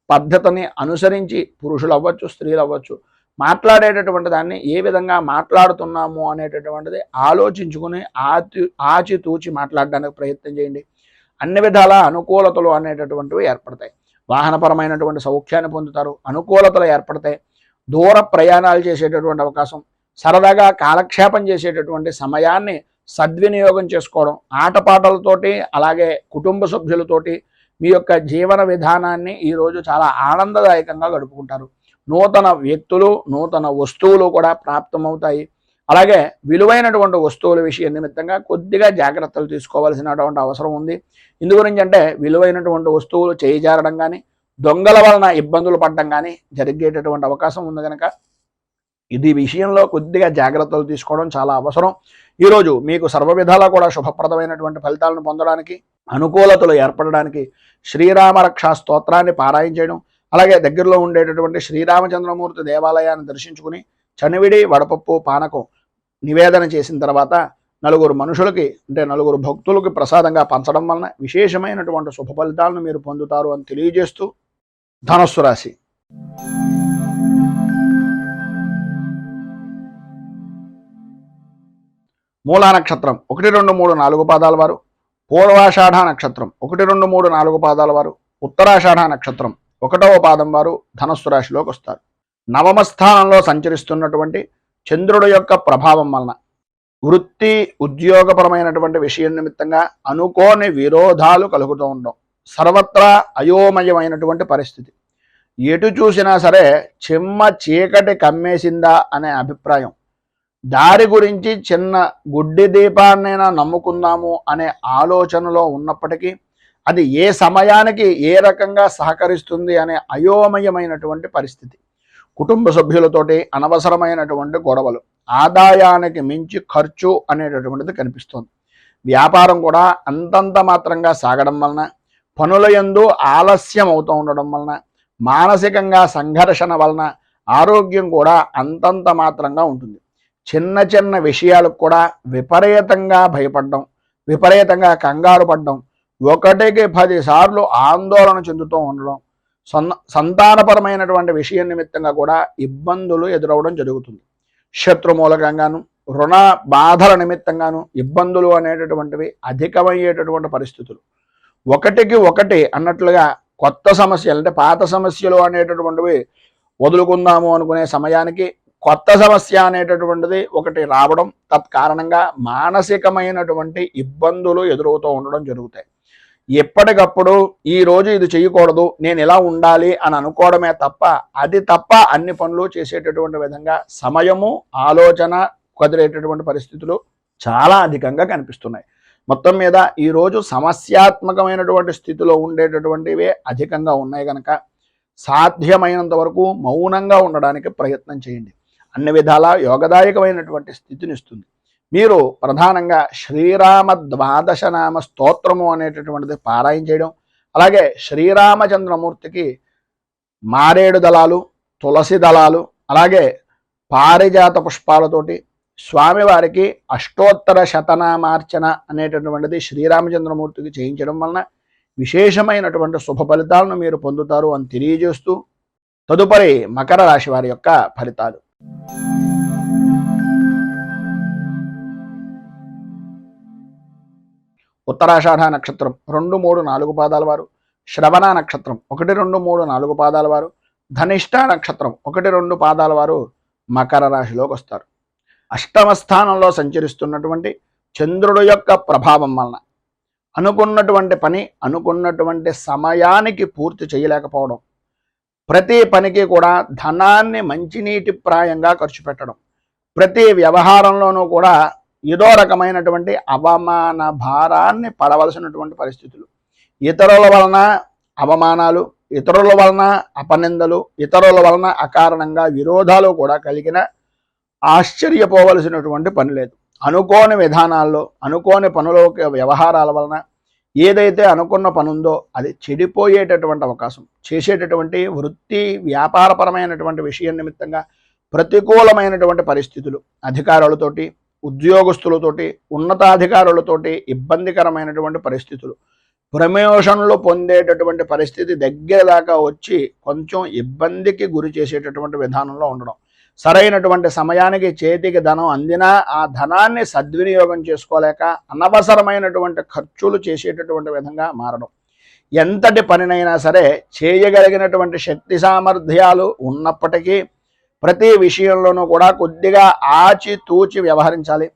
పద్ధతిని అనుసరించి పురుషులు అవ్వచ్చు స్త్రీలు అవ్వచ్చు మాట్లాడేటటువంటి దాన్ని ఏ విధంగా మాట్లాడుతున్నాము అనేటటువంటిది ఆలోచించుకుని ఆచితూచి మాట్లాడడానికి ప్రయత్నం చేయండి. అన్ని విధాల అనుకూలతలు అనేటటువంటివి ఏర్పడతాయి. వాహనపరమైనటువంటి సౌఖ్యాన్ని పొందుతారు, అనుకూలతలు ఏర్పడతాయి. దూర ప్రయాణాలు చేసేటటువంటి అవకాశం, సరదాగా కాలక్షేపం చేసేటటువంటి సమయాన్ని సద్వినియోగం చేసుకోవడం, ఆటపాటలతోటి అలాగే కుటుంబ సభ్యులతోటి మీ యొక్క జీవన విధానాన్ని ఈరోజు చాలా ఆనందదాయకంగా గడుపుకుంటారు. నూతన వ్యక్తులు నూతన వస్తువులు కూడా ప్రాప్తమవుతాయి. అలాగే విలువైనటువంటి వస్తువుల విషయం నిమిత్తంగా కొద్దిగా జాగ్రత్తలు తీసుకోవాల్సినటువంటి అవసరం ఉంది. ఇందు గురించి అంటే విలువైనటువంటి వస్తువులు చేయిజారడం కానీ దొంగల వలన ఇబ్బందులు పడడం కానీ జరిగేటటువంటి అవకాశం ఉంది కనుక ఇది విషయంలో కొద్దిగా జాగ్రత్తలు తీసుకోవడం చాలా అవసరం. ఈరోజు మీకు సర్వ విధాలా కూడా శుభప్రదమైనటువంటి ఫలితాలను పొందడానికి అనుకూలతలు ఏర్పడడానికి శ్రీరామ రక్షా స్తోత్రాన్ని పారాయణ చేయడం, అలాగే దగ్గరలో ఉండేటటువంటి శ్రీరామచంద్రమూర్తి దేవాలయాన్ని దర్శించుకుని చనివిడి వడపప్పు పానకం నివేదన చేసిన తర్వాత నలుగురు మనుషులకి అంటే నలుగురు భక్తులకి ప్రసాదంగా పంచడం వలన విశేషమైనటువంటి శుభ ఫలితాలను మీరు పొందుతారు అని తెలియజేస్తూ ధనస్సు రాశి. మూలా నక్షత్రం 1, 2, 3, 4 పాదాల వారు, పూర్వాషాఢ నక్షత్రం 1, 2, 3, 4 పాదాల వారు, ఉత్తరాషాఢ నక్షత్రం 1వ పాదం వారు ధనస్సు రాశిలోకి వస్తారు. నవమ స్థానంలో సంచరిస్తున్నటువంటి చంద్రుడు యొక్క ప్రభావం వలన వృత్తి ఉద్యోగపరమైనటువంటి విషయం నిమిత్తంగా అనుకోని విరోధాలు కలుగుతూ ఉండడం, సర్వత్రా అయోమయమైనటువంటి పరిస్థితి, ఎటు చూసినా సరే చిమ్మ చీకటి కమ్మేసిందా అనే అభిప్రాయం, దారి గురించి చిన్న గుడ్డి దీపాన్నైనా నమ్ముకుందాము అనే ఆలోచనలో ఉన్నప్పటికీ అది ఏ సమయానికి ఏ రకంగా సహకరిస్తుంది అనే అయోమయమైనటువంటి పరిస్థితి. కుటుంబ సభ్యులతోటి అనవసరమైనటువంటి గొడవలు, ఆదాయానికి మించి ఖర్చు అనేటటువంటిది కనిపిస్తుంది. వ్యాపారం కూడా అంతంత మాత్రంగా సాగడం వలన, పనుల యందు ఆలస్యం అవుతూ ఉండడం వలన, మానసికంగా సంఘర్షణ వలన ఆరోగ్యం కూడా అంతంత మాత్రంగా ఉంటుంది. చిన్న చిన్న విషయాలకు కూడా విపరీతంగా భయపడడం, విపరీతంగా కంగారు పడడం, ఒకటికి 10 సార్లు ఆందోళన చెందుతూ ఉండడం, సంతానపరమైనటువంటి విషయం నిమిత్తంగా కూడా ఇబ్బందులు ఎదురవడం జరుగుతుంది. శత్రు మూలకంగాను, రుణ బాధల నిమిత్తంగాను ఇబ్బందులు అనేటటువంటివి అధికమయ్యేటటువంటి పరిస్థితులు. ఒకటికి ఒకటి అన్నట్లుగా కొత్త సమస్యలు, అంటే పాత సమస్యలు అనేటటువంటివి వదులుకుందాము అనుకునే సమయానికి కొత్త సమస్య అనేటటువంటిది ఒకటి రావడం, తత్కారణంగా మానసికమైనటువంటి ఇబ్బందులు ఎదురవుతూ ఉండడం జరుగుతాయి. ఎప్పటికప్పుడు ఈరోజు ఇది చేయకూడదు, నేను ఇలా ఉండాలి అని అనుకోవడమే తప్ప, అది తప్ప అన్ని పనులు చేసేటటువంటి విధంగా సమయము, ఆలోచన కుదిరేటటువంటి పరిస్థితులు చాలా అధికంగా కనిపిస్తున్నాయి. మొత్తం మీద ఈరోజు సమస్యాత్మకమైనటువంటి స్థితిలో ఉండేటటువంటివే అధికంగా ఉన్నాయి కనుక సాధ్యమైనంత వరకు మౌనంగా ఉండడానికి ప్రయత్నం చేయండి. అన్ని విధాలా యోగదాయకమైనటువంటి స్థితిని ఇస్తుంది. మీరు ప్రధానంగా శ్రీరామ ద్వాదశనామ స్తోత్రము అనేటటువంటిది పారాయణ చేయడం, అలాగే శ్రీరామచంద్రమూర్తికి మారేడు దళాలు, తులసి దళాలు, అలాగే పారిజాత పుష్పాలతోటి స్వామివారికి అష్టోత్తర శతనామార్చన అనేటటువంటిది శ్రీరామచంద్రమూర్తికి చేయించడం వలన విశేషమైనటువంటి శుభ ఫలితాలను మీరు పొందుతారు అని తెలియజేస్తూ, తదుపరి మకర రాశి వారి యొక్క ఫలితాలు. ఉత్తరాషాఢ నక్షత్రం 2, 3, 4 పాదాల వారు, శ్రవణ నక్షత్రం 1, 2, 3, 4 పాదాల వారు, ధనిష్ట నక్షత్రం 1, 2 పాదాల వారు మకర రాశిలోకి వస్తారు. అష్టమ స్థానంలో సంచరిస్తున్నటువంటి చంద్రుడు యొక్క ప్రభావం వలన అనుకున్నటువంటి పని అనుకున్నటువంటి సమయానికి పూర్తి చేయలేకపోవడం, ప్రతి పనికి కూడా ధనాన్ని మంచినీటి ప్రాయంగా ఖర్చు పెట్టడం, ప్రతి వ్యవహారంలోనూ కూడా ఏదో రకమైనటువంటి అవమాన భారాన్ని పడవలసినటువంటి పరిస్థితులు, ఇతరుల వలన అవమానాలు, ఇతరుల వలన అపనిందలు, ఇతరుల వలన అకారణంగా విరోధాలు కూడా కలిగిన ఆశ్చర్యపోవలసినటువంటి పని లేదు. అనుకోని విధానాల్లో, అనుకోని పనుల వ్యవహారాల వలన ఏదైతే అనుకున్న పని ఉందో అది చెడిపోయేటటువంటి అవకాశం, చేసేటటువంటి వృత్తి వ్యాపారపరమైనటువంటి విషయం నిమిత్తంగా ప్రతికూలమైనటువంటి పరిస్థితులు, అధికారులతోటి, ఉద్యోగస్తులతోటి, ఉన్నతాధికారులతోటి ఇబ్బందికరమైనటువంటి పరిస్థితులు, ప్రమోషన్లు పొందేటటువంటి పరిస్థితి దగ్గర దాకా వచ్చి కొంచెం ఇబ్బందికి గురి చేసేటటువంటి విధానంలో ఉండడం, సరైనటువంటి సమయానికి చేతికి ధనం అందినా ఆ ధనాన్ని సద్వినియోగం చేసుకోలేక అనవసరమైనటువంటి ఖర్చులు చేసేటటువంటి విధంగా మారడం, ఎంతటి పనినైనా సరే చేయగలిగినటువంటి శక్తి సామర్థ్యాలు ఉన్నప్పటికీ ప్రతి విషయంలోనూ కూడా కొద్దిగా ఆచితూచి వ్యవహరించాలి.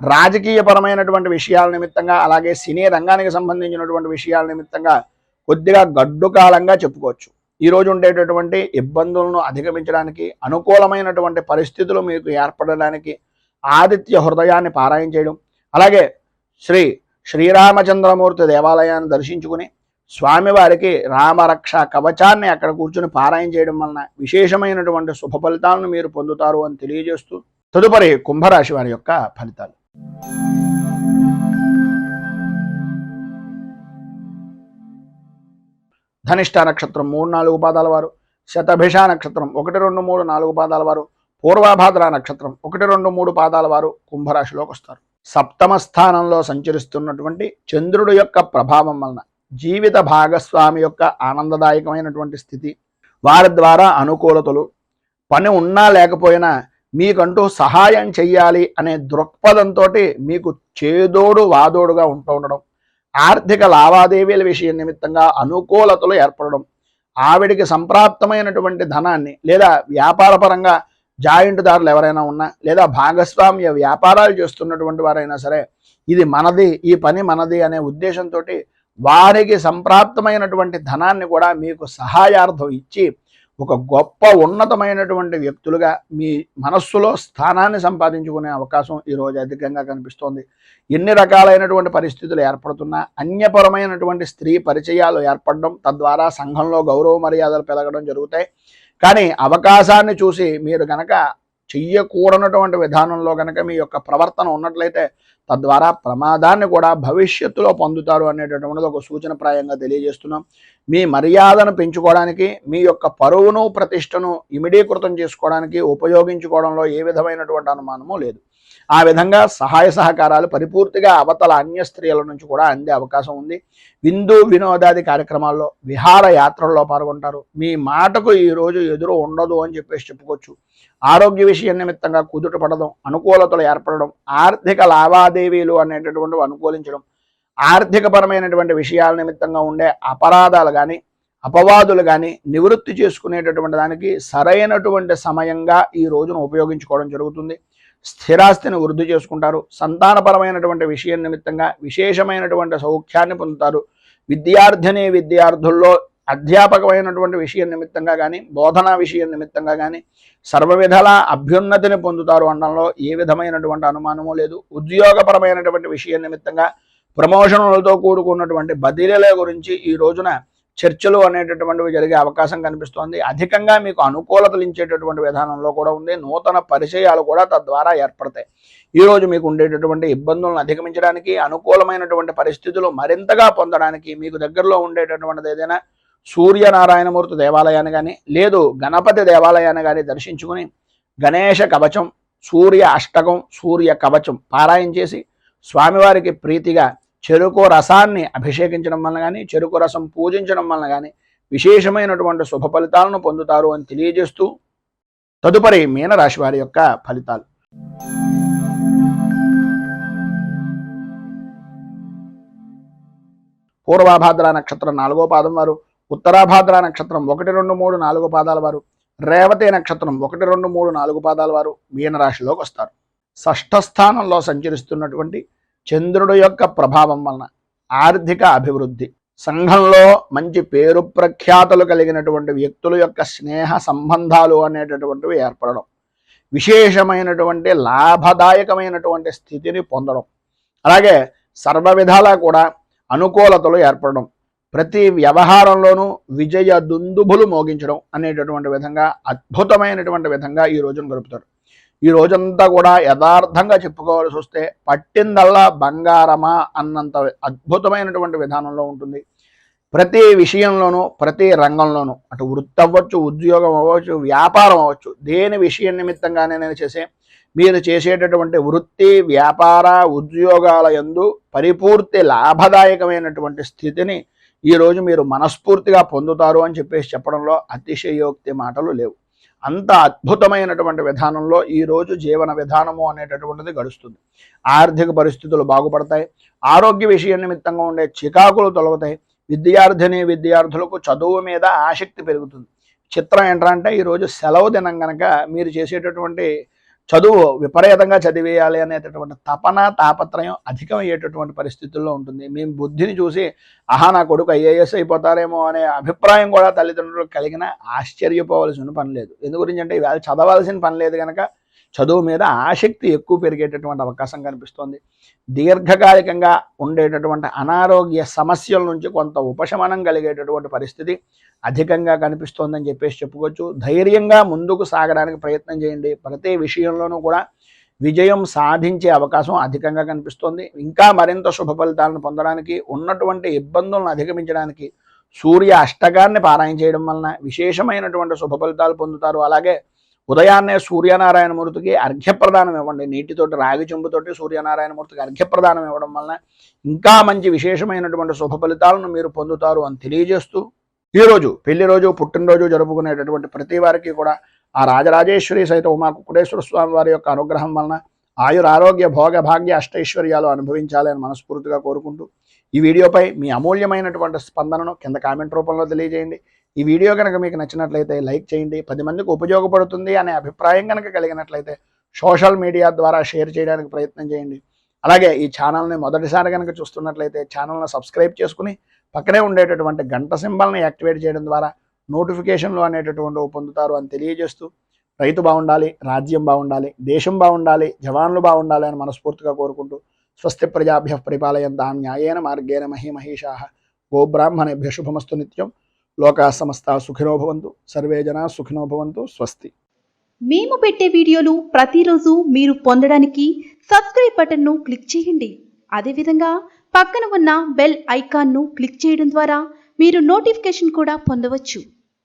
రాజకీయపరమైనటువంటి విషయాల నిమిత్తంగా, అలాగే సినీ రంగానికి సంబంధించినటువంటి విషయాల నిమిత్తంగా కొద్దిగా గడ్డు కాలంగా చెప్పుకోవచ్చు. ఈరోజు ఉండేటటువంటి ఇబ్బందులను అధిగమించడానికి, అనుకూలమైనటువంటి పరిస్థితులు మీకు ఏర్పడడానికి ఆదిత్య హృదయాన్ని పారాయణ చేయడం, అలాగే శ్రీరామచంద్రమూర్తి దేవాలయాన్ని దర్శించుకుని స్వామివారికి రామరక్ష కవచాన్ని అక్కడ కూర్చుని పారాయణ చేయడం వలన విశేషమైనటువంటి శుభ ఫలితాలను మీరు పొందుతారు అని తెలియజేస్తూ, తదుపరి కుంభరాశి వారి యొక్క ఫలితాలు. ధనిష్ట నక్షత్రం 3, 4 పాదాల వారు, శతభిష నక్షత్రం 1, 2, 3, 4 పాదాల వారు, పూర్వభాద్ర నక్షత్రం 1, 2, 3 పాదాల వారు కుంభరాశిలోకి వస్తారు. సప్తమ స్థానంలో సంచరిస్తున్నటువంటి చంద్రుడు యొక్క ప్రభావం వలన జీవిత భాగస్వామి యొక్క ఆనందదాయకమైనటువంటి స్థితి, వారి ద్వారా అనుకూలతలు, పని ఉన్నా లేకపోయినా మీకంటూ సహాయం చెయ్యాలి అనే దృక్పథంతో మీకు చేదోడు వాదోడుగా ఉంటూ ఉండడం, ఆర్థిక లావాదేవీల విషయం నిమిత్తంగా అనుకూలతలు ఏర్పడడం, ఆవిడికి సంప్రాప్తమైనటువంటి ధనాన్ని, లేదా వ్యాపారపరంగా జాయింట్దారులు ఎవరైనా ఉన్నా, లేదా భాగస్వామ్య వ్యాపారాలు చేస్తున్నటువంటి వారైనా సరే ఇది మనది, ఈ పని మనది అనే ఉద్దేశంతో వారికి సంప్రాప్తమైనటువంటి ధనాన్ని కూడా మీకు సహాయార్థం ఇచ్చి ఒక గొప్ప ఉన్నతమైనటువంటి వ్యక్తులుగా మీ మనస్సులో స్థానాన్ని సంపాదించుకునే అవకాశం ఈరోజు అధికంగా కనిపిస్తోంది. ఎన్ని రకాలైనటువంటి పరిస్థితులు ఏర్పడుతున్నా అన్యపరమైనటువంటి స్త్రీ పరిచయాలు ఏర్పడడం, తద్వారా సంఘంలో గౌరవ మర్యాదలు పెరగడం జరుగుతాయి. కానీ అవకాశాన్ని చూసి మీరు గనక చెయ్యకూడనటువంటి విధానంలో గనక మీ యొక్క ప్రవర్తన ఉన్నట్లయితే తద్వారా ప్రమాదాన్ని కూడా భవిష్యత్తులో పొందుతారు అనేటటువంటిది ఒక సూచనప్రాయంగా తెలియజేస్తున్నాం. మీ మర్యాదను పెంచుకోవడానికి, మీ యొక్క పరువును ప్రతిష్టను ఇమిడీకృతం చేసుకోవడానికి ఉపయోగించుకోవడంలో ఏ విధమైనటువంటి అనుమానము లేదు. ఆ విధంగా సహాయ సహకారాలు పరిపూర్తిగా అవతల అన్య స్త్రీల నుంచి కూడా అందే అవకాశం ఉంది. విందు వినోదాది కార్యక్రమాల్లో, విహార యాత్రల్లో పాల్గొంటారు. మీ మాటకు ఈరోజు ఎదురు ఉండదు అని చెప్పుకోవచ్చు. ఆరోగ్య విషయం నిమిత్తంగా కుదుట పడడం, అనుకూలతలు ఏర్పడడం, ఆర్థిక లావాదేవీలు అనేటటువంటివి అనుకూలించడం, ఆర్థికపరమైనటువంటి విషయాల నిమిత్తంగా ఉండే అపరాధాలు కానీ, అపవాదులు కానీ నివృత్తి చేసుకునేటటువంటి దానికి సరైనటువంటి సమయంగా ఈ రోజును ఉపయోగించుకోవడం జరుగుతుంది. స్థిరాస్తిని వృద్ధి చేసుకుంటారు. సంతానపరమైనటువంటి విషయం నిమిత్తంగా విశేషమైనటువంటి సౌఖ్యాన్ని పొందుతారు. విద్యార్థుల్లో అధ్యాపకమైనటువంటి విషయం నిమిత్తంగా కానీ, బోధనా విషయం నిమిత్తంగా కానీ సర్వవిధాల అభ్యున్నతిని పొందుతారు అనడంలో ఏ విధమైనటువంటి అనుమానము లేదు. ఉద్యోగపరమైనటువంటి విషయం నిమిత్తంగా ప్రమోషన్లతో కూడుకున్నటువంటి బదిలీల గురించి ఈ రోజున చర్చలు అనేటటువంటివి జరిగే అవకాశం కనిపిస్తోంది. అధికంగా మీకు అనుకూలతలు ఇచ్చేటటువంటి విధానంలో కూడా ఉంది. నూతన పరిచయాలు కూడా తద్వారా ఏర్పడతాయి. ఈరోజు మీకు ఉండేటటువంటి ఇబ్బందులను అధిగమించడానికి, అనుకూలమైనటువంటి పరిస్థితులు మరింతగా పొందడానికి మీకు దగ్గరలో ఉండేటటువంటిది ఏదైనా సూర్యనారాయణమూర్తి దేవాలయాన్ని కానీ, లేదు గణపతి దేవాలయాన్ని కానీ దర్శించుకుని గణేష కవచం, సూర్య అష్టకం, సూర్య కవచం పారాయణ చేసి స్వామివారికి ప్రీతిగా చెరుకు రసాన్ని అభిషేకించడం వలన కానీ, చెరుకు రసం పూజించడం వలన కానీ విశేషమైనటువంటి శుభ ఫలితాలను పొందుతారు అని తెలియజేస్తూ తదుపరి మీనరాశి వారి యొక్క ఫలితాలు. పూర్వాభాద్ర నక్షత్రం 4వ పాదం వారు, ఉత్తరాభాద్ర నక్షత్రం 1, 2, 3, 4 పాదాల వారు, రేవతి నక్షత్రం 1, 2, 3, 4 పాదాల వారు మీనరాశిలోకి వస్తారు. షష్ఠ స్థానంలో సంచరిస్తున్నటువంటి చంద్రుడు యొక్క ప్రభావం వలన ఆర్థిక అభివృద్ధి, సంఘంలో మంచి పేరు ప్రఖ్యాతులు కలిగినటువంటి వ్యక్తుల యొక్క స్నేహ సంబంధాలు అనేటటువంటివి ఏర్పడడం, విశేషమైనటువంటి లాభదాయకమైనటువంటి స్థితిని పొందడం, అలాగే సర్వ విధాలా కూడా అనుకూలతలు ఏర్పడడం, ప్రతి వ్యవహారంలోనూ విజయ దుందుభులు మోగించడం అనేటటువంటి విధంగా అద్భుతమైనటువంటి విధంగా ఈ రోజును గడుపుతారు. ఈ రోజంతా కూడా యథార్థంగా చెప్పుకోవాల్సి వస్తే పట్టిందల్లా బంగారమా అన్నంత అద్భుతమైనటువంటి విధానంలో ఉంటుంది. ప్రతి విషయంలోనూ, ప్రతి రంగంలోనూ, అటు వృత్తి అవ్వచ్చు, ఉద్యోగం అవ్వచ్చు, వ్యాపారం అవ్వచ్చు, దేని విషయం నిమిత్తంగానే నేను మీరు చేసేటటువంటి వృత్తి, వ్యాపార, ఉద్యోగాల యందు పరిపూర్తి లాభదాయకమైనటువంటి స్థితిని ఈరోజు మీరు మనస్ఫూర్తిగా పొందుతారు అని చెప్పడంలో అతిశయోక్తి మాటలు లేవు. అంత అద్భుతమైనటువంటి విధానంలో ఈరోజు జీవన విధానము అనేటటువంటిది గడుస్తుంది. ఆర్థిక పరిస్థితులు బాగుపడతాయి. ఆరోగ్య విషయం నిమిత్తంగా ఉండే చికాకులు తొలగుతాయి. విద్యార్థులకు చదువు మీద ఆసక్తి పెరుగుతుంది. చిత్రం ఏంటంటే ఈరోజు సెలవు దినం కనుక మీరు చేసేటటువంటి చదువు విపరీతంగా చదివేయాలి అనేటటువంటి తపన, తాపత్రయం అధికమయ్యేటటువంటి పరిస్థితుల్లో ఉంటుంది. మేము బుద్ధిని చూసి నా కొడుకు IAS అయిపోతారేమో అనే అభిప్రాయం కూడా తల్లిదండ్రులకు కలిగిన ఆశ్చర్యపోవలసిన పని లేదు. ఎందు గురించి అంటే ఇవాళ చదవాల్సిన పని లేదు కనుక చదువు మీద ఆసక్తి ఎక్కువ పెరిగేటటువంటి అవకాశం కనిపిస్తోంది. దీర్ఘకాలికంగా ఉండేటటువంటి అనారోగ్య సమస్యల నుంచి కొంత ఉపశమనం కలిగేటటువంటి పరిస్థితి అధికంగా కనిపిస్తోందని చెప్పుకోవచ్చు. ధైర్యంగా ముందుకు సాగడానికి ప్రయత్నం చేయండి. ప్రతి విషయంలోనూ కూడా విజయం సాధించే అవకాశం అధికంగా కనిపిస్తోంది. ఇంకా మరింత శుభ ఫలితాలను పొందడానికి, ఉన్నటువంటి ఇబ్బందులను అధిగమించడానికి సూర్య అష్టకాన్ని పారాయణ చేయడం వలన విశేషమైనటువంటి శుభ ఫలితాలు పొందుతారు. అలాగే ఉదయాన్నే సూర్యనారాయణమూర్తికి అర్ఘ్యప్రదానం ఇవ్వండి. నీటితోటి, రాగి చెంబుతోటి సూర్యనారాయణమూర్తికి అర్ఘ్యప్రదానం ఇవ్వడం వలన ఇంకా మంచి విశేషమైనటువంటి శుభ ఫలితాలను మీరు పొందుతారు అని తెలియజేస్తూ, ఈరోజు పెళ్లి రోజు, పుట్టినరోజు జరుపుకునేటటువంటి ప్రతి వారికి కూడా ఆ రాజరాజేశ్వరి సైతం ఉమా కుక్కుటేశ్వర స్వామి వారి యొక్క అనుగ్రహం వలన ఆయురారోగ్య భోగ భాగ్య అష్టైశ్వర్యాలు అనుభవించాలని మనస్ఫూర్తిగా కోరుకుంటూ, ఈ వీడియోపై మీ అమూల్యమైనటువంటి స్పందనను కింద కామెంట్ రూపంలో తెలియజేయండి. ఈ వీడియో కనుక మీకు నచ్చినట్లయితే లైక్ చేయండి. 10 మందికి ఉపయోగపడుతుంది అనే అభిప్రాయం కనుక కలిగినట్లయితే సోషల్ మీడియా ద్వారా షేర్ చేయడానికి ప్రయత్నం చేయండి. అలాగే ఈ ఛానల్ని మొదటిసారి కనుక చూస్తున్నట్లయితే ఛానల్ని సబ్స్క్రైబ్ చేసుకుని పక్కనే ఉండేటటువంటి గంట సింబల్ని యాక్టివేట్ చేయడం ద్వారా నోటిఫికేషన్లు అనేటటువంటివి పొందుతారు అని తెలియజేస్తూ, రైతు బాగుండాలి, రాజ్యం బాగుండాలి, దేశం బాగుండాలి, జవాన్లు బాగుండాలి అని మనస్ఫూర్తిగా కోరుకుంటూ, స్వస్తి ప్రజాభ్యః పరిపాలయంతాం న్యాయేన మార్గేణ మహీమహీషాః గోబ్రాహ్మణేభ్యః శుభమస్తు నిత్యం. లోకాః సమస్తాః సుఖినో భవంతు, సర్వే జనాః సుఖినో భవంతు. స్వస్తి. మేము పెట్టే వీడియోలు ప్రతిరోజు మీరు పొందడానికి సబ్స్క్రైబ్ బటన్ను క్లిక్ చేయండి. అదేవిధంగా పక్కన ఉన్న బెల్ ఐకాన్ను క్లిక్ చేయడం ద్వారా మీరు నోటిఫికేషన్ కూడా పొందవచ్చు.